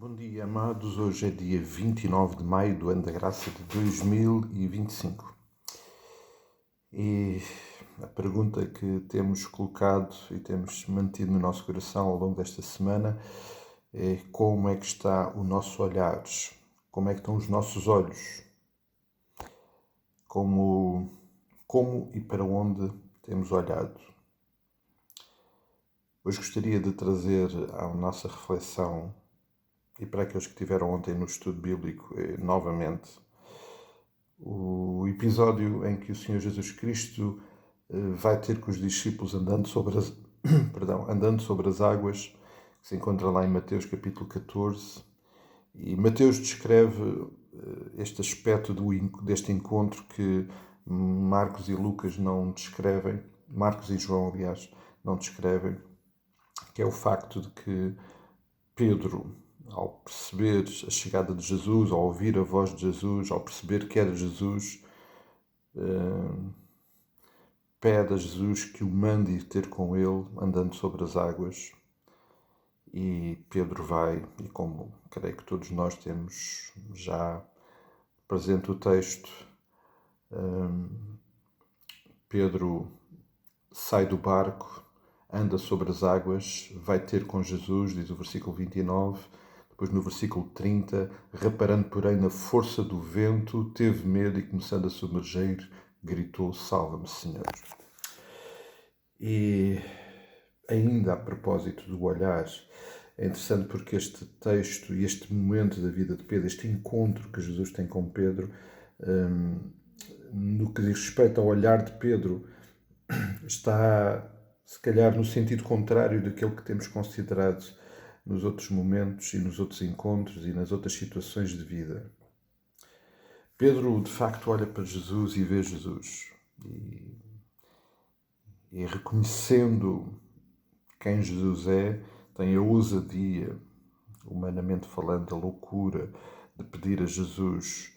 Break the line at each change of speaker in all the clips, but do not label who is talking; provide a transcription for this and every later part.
Bom dia, amados. Hoje é dia 29 de maio do ano da graça de 2025. E a pergunta que temos colocado e temos mantido no nosso coração ao longo desta semana é: como é que está o nosso olhar? Como é que estão os nossos olhos? Como e para onde temos olhado? Hoje gostaria de trazer à nossa reflexão, e para aqueles que estiveram ontem no estudo bíblico, novamente, o episódio em que o Senhor Jesus Cristo vai ter com os discípulos andando sobre as, andando sobre as águas, que se encontra lá em Mateus capítulo 14. E Mateus descreve este aspecto deste encontro que Marcos e Lucas não descrevem, Marcos e João, aliás, não descrevem, que é o facto de que Pedro, ao perceber a chegada de Jesus, ao ouvir a voz de Jesus, ao perceber que era Jesus, pede a Jesus que o mande ir ter com ele, andando sobre as águas. E Pedro vai, e como creio que todos nós temos já presente o texto, Pedro sai do barco, anda sobre as águas, vai ter com Jesus, diz o versículo 29, depois no versículo 30, reparando porém na força do vento, teve medo e começando a submergir, gritou: "Salva-me, Senhor." E ainda a propósito do olhar, é interessante porque este texto e este momento da vida de Pedro, este encontro que Jesus tem com Pedro, no que diz respeito ao olhar de Pedro, está se calhar no sentido contrário daquele que temos considerado nos outros momentos e nos outros encontros e nas outras situações de vida. Pedro, de facto, olha para Jesus e vê Jesus. E reconhecendo quem Jesus é, tem a ousadia, humanamente falando, a loucura de pedir a Jesus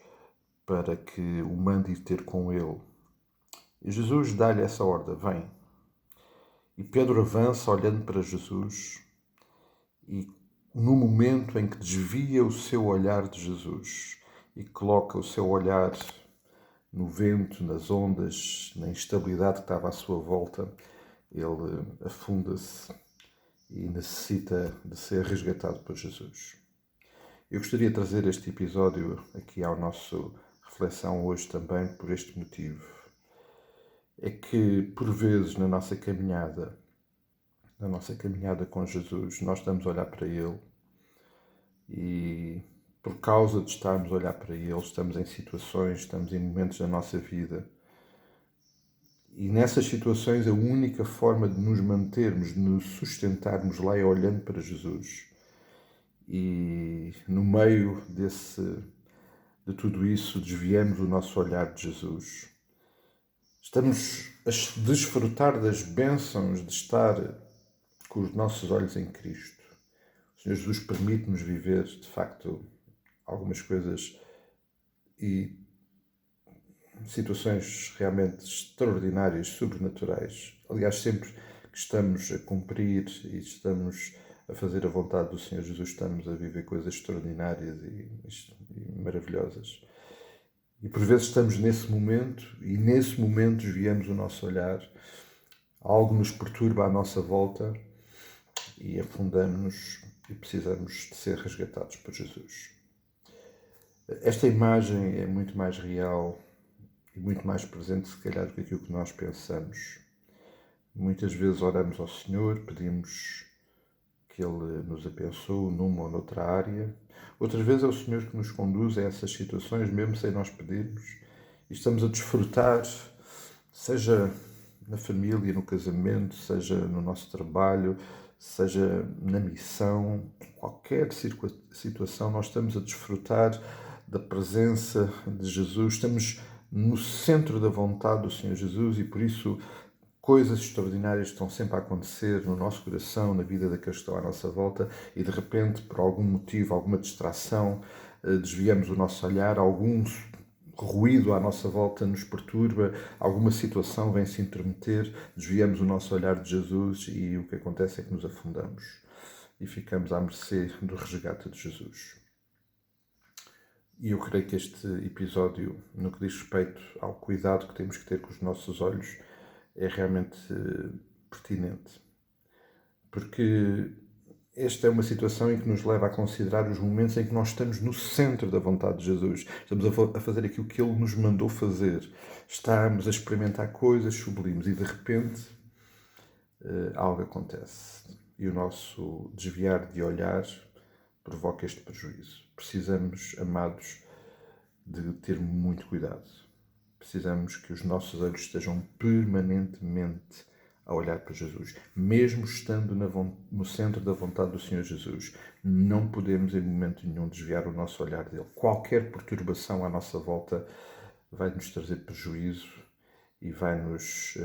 para que o mande ir ter com ele. E Jesus dá-lhe essa ordem: vem. E Pedro avança olhando para Jesus e, no momento em que desvia o seu olhar de Jesus e coloca o seu olhar no vento, nas ondas, na instabilidade que estava à sua volta, ele afunda-se e necessita de ser resgatado por Jesus. Eu gostaria de trazer este episódio aqui à nossa reflexão hoje também por este motivo. É que, por vezes, na nossa caminhada com Jesus, nós estamos a olhar para Ele e, por causa de estarmos a olhar para Ele, estamos em situações, estamos em momentos da nossa vida. E nessas situações, a única forma de nos mantermos, de nos sustentarmos lá é olhando para Jesus. E no meio de tudo isso, desviamos o nosso olhar de Jesus. Estamos a desfrutar das bênçãos de estar com os nossos olhos em Cristo. O Senhor Jesus permite-nos viver, de facto, algumas coisas e situações realmente extraordinárias, sobrenaturais. Aliás, sempre que estamos a cumprir e estamos a fazer a vontade do Senhor Jesus, estamos a viver coisas extraordinárias e maravilhosas. E por vezes estamos nesse momento e nesse momento desviamos o nosso olhar, algo nos perturba à nossa volta e afundamos-nos e precisamos de ser resgatados por Jesus. Esta imagem é muito mais real e muito mais presente, se calhar, do que aquilo que nós pensamos. Muitas vezes oramos ao Senhor, pedimos que Ele nos abençoe numa ou noutra área. Outras vezes é o Senhor que nos conduz a essas situações, mesmo sem nós pedirmos. E estamos a desfrutar, seja na família, no casamento, seja no nosso trabalho, seja na missão, em qualquer situação, nós estamos a desfrutar da presença de Jesus, estamos no centro da vontade do Senhor Jesus e por isso coisas extraordinárias estão sempre a acontecer no nosso coração, na vida daqueles que estão à nossa volta e de repente, por algum motivo, alguma distração, desviamos o nosso olhar, algum ruído à nossa volta nos perturba, alguma situação vem se intrometer, desviamos o nosso olhar de Jesus e o que acontece é que nos afundamos. e ficamos à mercê do resgate de Jesus. E eu creio que este episódio, no que diz respeito ao cuidado que temos que ter com os nossos olhos, é realmente pertinente. Porque esta é uma situação em que nos leva a considerar os momentos em que nós estamos no centro da vontade de Jesus. Estamos a fazer aquilo que Ele nos mandou fazer. Estamos a experimentar coisas sublimes e de repente algo acontece. E o nosso desviar de olhar provoca este prejuízo. Precisamos, amados, de ter muito cuidado. Precisamos que os nossos olhos estejam permanentemente a olhar para Jesus. Mesmo estando no centro da vontade do Senhor Jesus, não podemos em momento nenhum desviar o nosso olhar dele. Qualquer perturbação à nossa volta vai nos trazer prejuízo e vai nos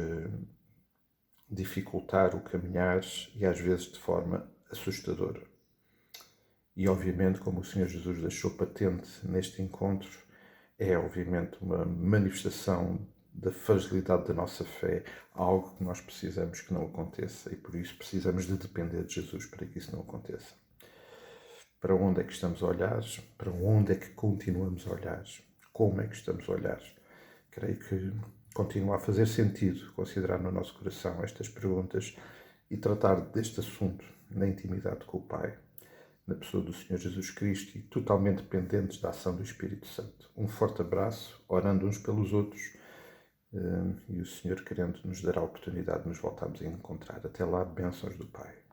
dificultar o caminhar e às vezes de forma assustadora. E obviamente, como o Senhor Jesus deixou patente neste encontro, é obviamente uma manifestação da fragilidade da nossa fé, algo que nós precisamos que não aconteça e por isso precisamos de depender de Jesus para que isso não aconteça. Para onde é que estamos a olhar? Para onde é que continuamos a olhar? Como é que estamos a olhar? Creio que continua a fazer sentido considerar no nosso coração estas perguntas e tratar deste assunto na intimidade com o Pai, na pessoa do Senhor Jesus Cristo e totalmente dependentes da ação do Espírito Santo. Um forte abraço, orando uns pelos outros e o Senhor querendo nos dar a oportunidade de nos voltarmos a encontrar. Até lá, bênçãos do Pai.